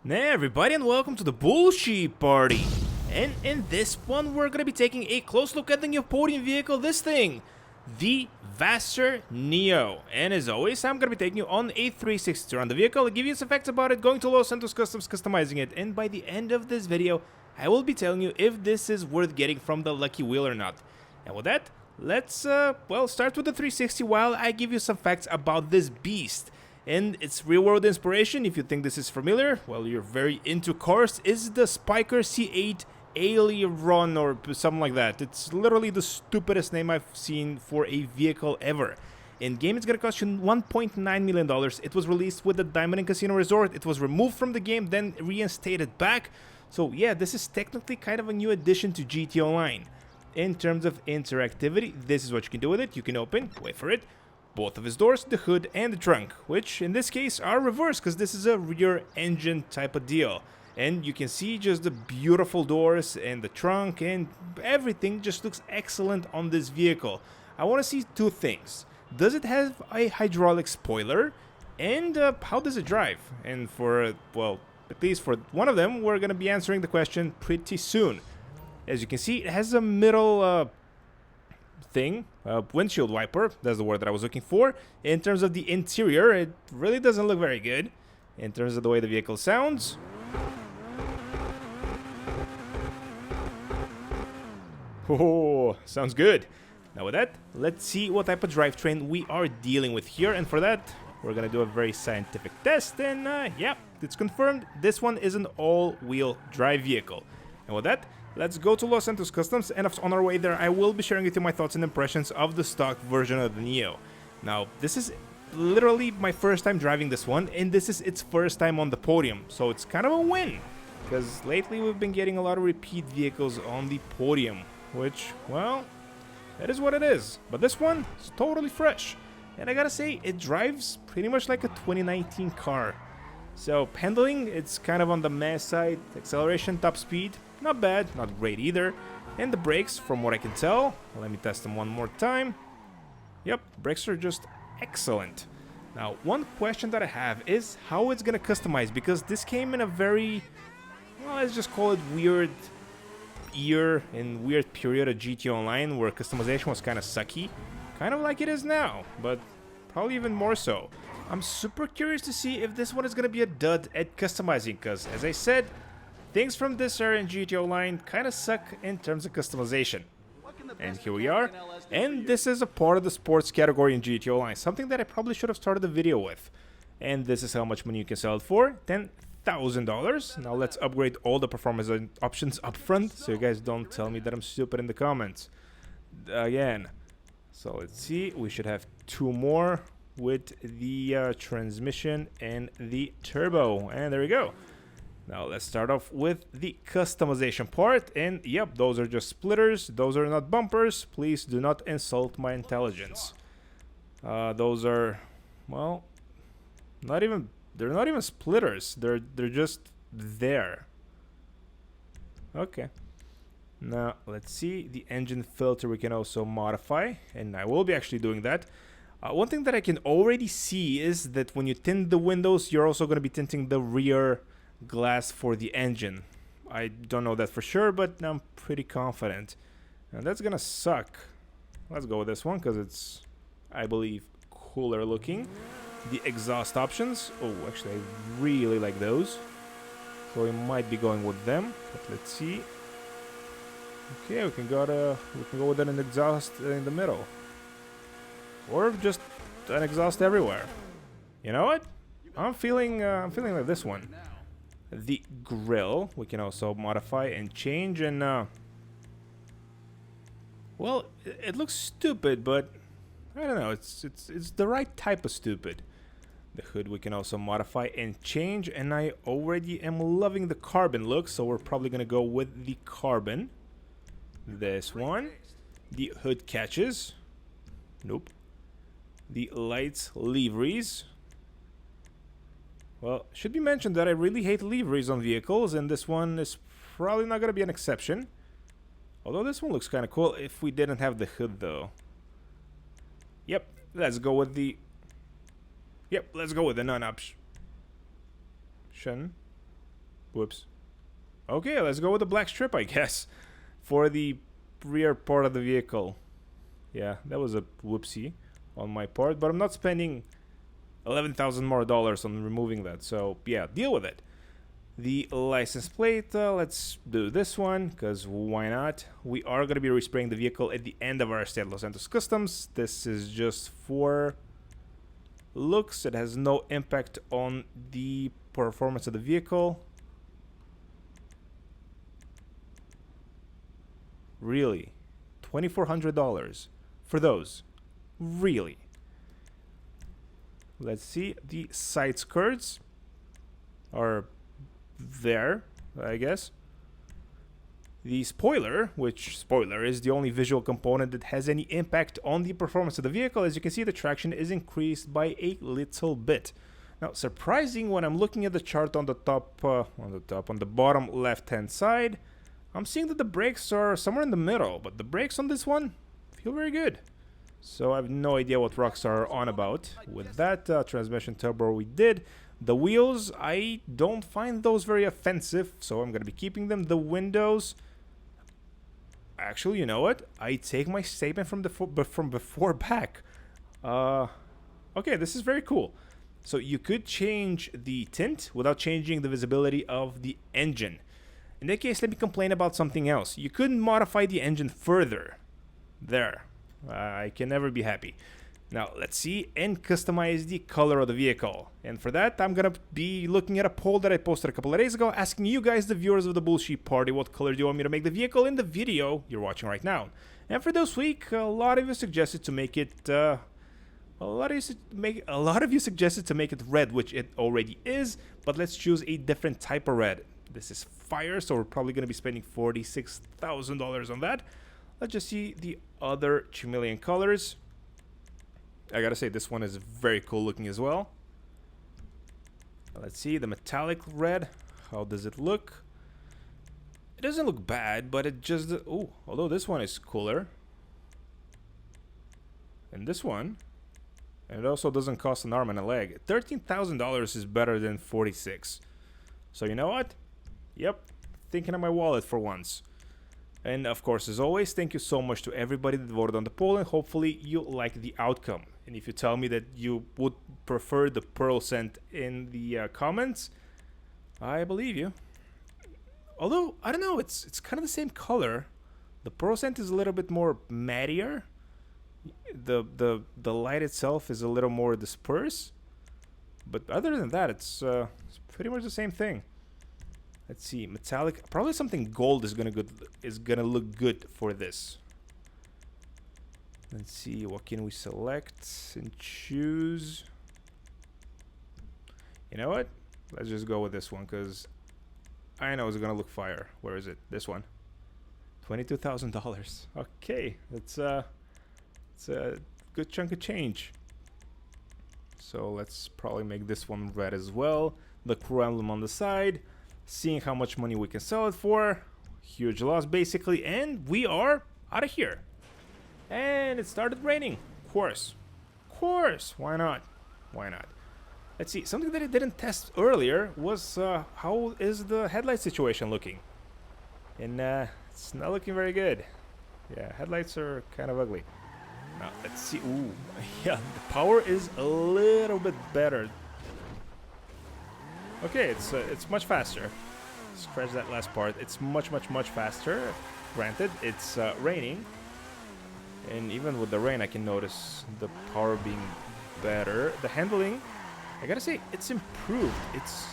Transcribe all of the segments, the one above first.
Hey everybody, and welcome to the bullshit party. And in this one we're gonna be taking a close look at the new podium vehicle, this thing, the Vysser Neo. And as always, I'm gonna be taking you on a 360 around the vehicle, give you some facts about it, going to Los Santos Customs, customizing it, and by the end of this video I will be telling you if this is worth getting from the lucky wheel or not. And with that, let's start with the 360 while I give you some facts about this beast. And its real-world inspiration, if you think this is familiar, well, you're very into cars, is the Spiker C8 Aileron or something like that. It's literally the stupidest name I've seen for a vehicle ever. In game, it's gonna cost you $1.9 million. It was released with the Diamond and Casino Resort. It was removed from the game, then reinstated back. So yeah, this is technically kind of a new addition to GT Online. In terms of interactivity, this is what you can do with it. You can open, wait for it, both of his doors, the hood, and the trunk, which in this case are reversed because this is a rear engine type of deal. And you can see just the beautiful doors and the trunk, and everything just looks excellent on this vehicle. I want to see two things. Does it have a hydraulic spoiler? And how does it drive? And for, well, at least for one of them, we're going to be answering the question pretty soon. As you can see, it has a middle windshield wiper, that's the word that I was looking for. In terms of the interior, it really doesn't look very good. In terms of the way the vehicle sounds, oh, sounds good. Now with that, let's see what type of drivetrain we are dealing with here, and for that, we're gonna do a very scientific test, and yeah, it's confirmed, this one is an all-wheel drive vehicle. And with that, let's go to Los Santos Customs, and on our way there I will be sharing with you my thoughts and impressions of the stock version of the Neo. Now, this is literally my first time driving this one, and this is its first time on the podium, so it's kind of a win, because lately we've been getting a lot of repeat vehicles on the podium, which, well, that is what it is. But this one is totally fresh, and I gotta say, it drives pretty much like a 2019 car. So handling, it's kind of on the meh side. Acceleration, top speed, not bad, not great either. And the brakes, from what I can tell, let me test them one more time. Yep, brakes are just excellent. Now, one question that I have is how it's gonna customize, because this came in a very, well, let's just call it weird year and weird period of GT Online where customization was kind of sucky. Kind of like it is now, but probably even more so. I'm super curious to see if this one is going to be a dud at customizing, because, as I said, things from this era in GT Online kind of suck in terms of customization. And here we are, and this is a part of the sports category in GT Online, something that I probably should have started the video with. And this is how much money you can sell it for, $10,000. Now let's upgrade all the performance options up front, so you guys don't tell me that I'm stupid in the comments. Again, so let's see, we should have two more with the transmission and the turbo, and there we go. Now let's start off with the customization part, and yep, those are just splitters, those are not bumpers. Please do not insult my intelligence. Those are, well, they're not even splitters, they're just there. Okay, now let's see, the engine filter we can also modify, and I will be actually doing that. One thing that I can already see is that when you tint the windows, you're also going to be tinting the rear glass for the engine. I don't know that for sure, but I'm pretty confident. And that's going to suck. Let's go with this one because it's, I believe, cooler looking. The exhaust options. Oh, actually, I really like those. So we might be going with them. But let's see. Okay, we can go with an exhaust in the middle. Or just an exhaust everywhere. You know what? I'm feeling like this one. The grill we can also modify and change, and well, it looks stupid, but I don't know. It's the right type of stupid. The hood we can also modify and change, and I already am loving the carbon look, so we're probably gonna go with the carbon. This one, the hood catches. Nope. The lights, liveries. Well, should be mentioned that I really hate liveries on vehicles, and this one is probably not going to be an exception. Although this one looks kind of cool if we didn't have the hood, though. Yep, let's go with the non-option. Whoops. Okay, let's go with the black strip, I guess, for the rear part of the vehicle. Yeah, that was a whoopsie on my part, but I'm not spending $11,000 more on removing that, so yeah, deal with it. The license plate, let's do this one, because why not? We are going to be respraying the vehicle at the end of our State Los Santos Customs. This is just for looks. It has no impact on the performance of the vehicle. Really? $2,400 for those? Really? Let's see. The side skirts are there, I guess. The spoiler, which spoiler is the only visual component that has any impact on the performance of the vehicle. As you can see, the traction is increased by a little bit. Now, surprising when I'm looking at the chart on the top, on the bottom left-hand side, I'm seeing that the brakes are somewhere in the middle, but the brakes on this one feel very good. So I have no idea what Rockstar are on about with that. Transmission turbo we did. The wheels, I don't find those very offensive, so I'm going to be keeping them. The windows, actually, you know what? I take my statement from before back. Okay, this is very cool. So you could change the tint without changing the visibility of the engine. In that case, let me complain about something else. You couldn't modify the engine further. There. I can never be happy. Now, let's see and customize the color of the vehicle. And for that, I'm going to be looking at a poll that I posted a couple of days ago, asking you guys, the viewers of the Bullshit Party, what color do you want me to make the vehicle in the video you're watching right now. And for this week, a lot of you suggested to make it... a lot of you suggested to make it red, which it already is, but let's choose a different type of red. This is fire, so we're probably going to be spending $46,000 on that. Let's just see the other chameleon colors. I gotta say, this one is very cool looking as well. Let's see the metallic red. How does it look? It doesn't look bad, but it just... Oh, although this one is cooler. And this one... And it also doesn't cost an arm and a leg. $13,000 is better than $46,000. So you know what? Yep, thinking of my wallet for once. And of course, as always, thank you so much to everybody that voted on the poll, and hopefully you like the outcome. And if you tell me that you would prefer the pearl scent in the comments, I believe you. Although, I don't know, it's kind of the same color. The pearl scent is a little bit more mattier. The light itself is a little more dispersed. But other than that, it's pretty much the same thing. Let's see, metallic. Probably something gold is gonna look good for this. Let's see, what can we select and choose? You know what? Let's just go with this one, because I know it's gonna look fire. Where is it? This one. $22,000. Okay, it's a good chunk of change. So let's probably make this one red as well. The crew emblem on the side. Seeing how much money we can sell it for. Huge loss basically, and we are out of here. And it started raining. Of course, why not? Let's see, something that I didn't test earlier was how is the headlight situation looking. And it's not looking very good. Yeah, headlights are kind of ugly. Now let's see. Ooh, yeah, the power is a little bit better. Okay, it's much faster. Scratch that last part. It's much faster. Granted, it's raining, and even with the rain, I can notice the power being better. The handling, I gotta say, it's improved. It's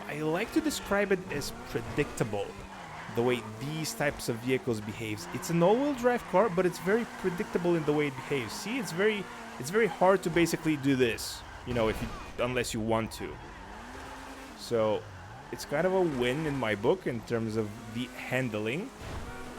I like to describe it as predictable. The way these types of vehicles behaves. It's an all-wheel drive car, but it's very predictable in the way it behaves. See, it's very hard to basically do this, you know, unless you want to. So it's kind of a win in my book in terms of the handling.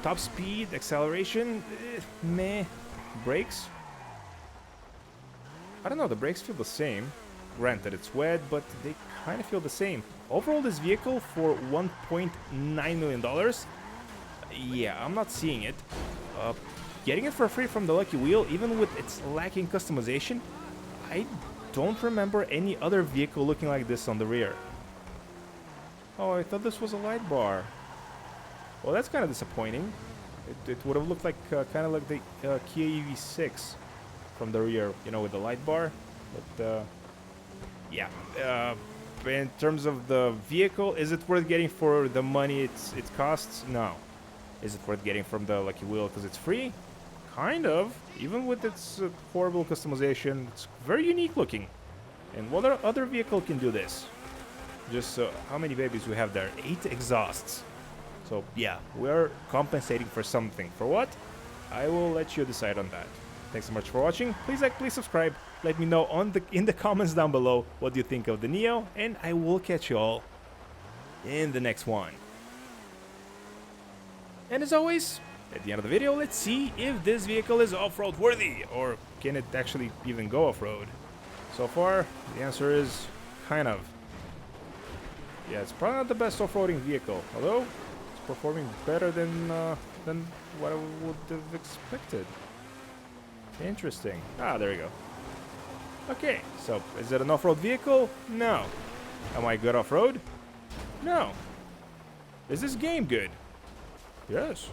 Top speed, acceleration, meh. Brakes, I don't know, the brakes feel the same. Granted, it's wet, but they kind of feel the same. Overall, this vehicle for $1.9 million, yeah, I'm not seeing it. Getting it for free from the Lucky Wheel, even with its lacking customization, I don't remember any other vehicle looking like this on the rear. Oh, I thought this was a light bar. Well, that's kind of disappointing. It would have looked like kind of like the Kia EV6 from the rear, you know, with the light bar. But yeah, in terms of the vehicle, is it worth getting for the money it costs? No. Is it worth getting from the Lucky Wheel because it's free? Kind of. Even with its horrible customization, it's very unique looking. And what other vehicle can do this? Just how many babies we have there? 8 exhausts. So yeah, we're compensating for something. For what? I will let you decide on that. Thanks so much for watching. Please like, please subscribe. Let me know in the comments down below what do you think of the Neo, and I will catch you all in the next one. And as always, at the end of the video, let's see if this vehicle is off-road worthy, or can it actually even go off-road. So far, the answer is kind of. Yeah, it's probably not the best off-roading vehicle, although it's performing better than what I would have expected. Interesting. Ah, there we go. Okay, so is it an off-road vehicle? No. Am I good off-road? No. Is this game good? Yes.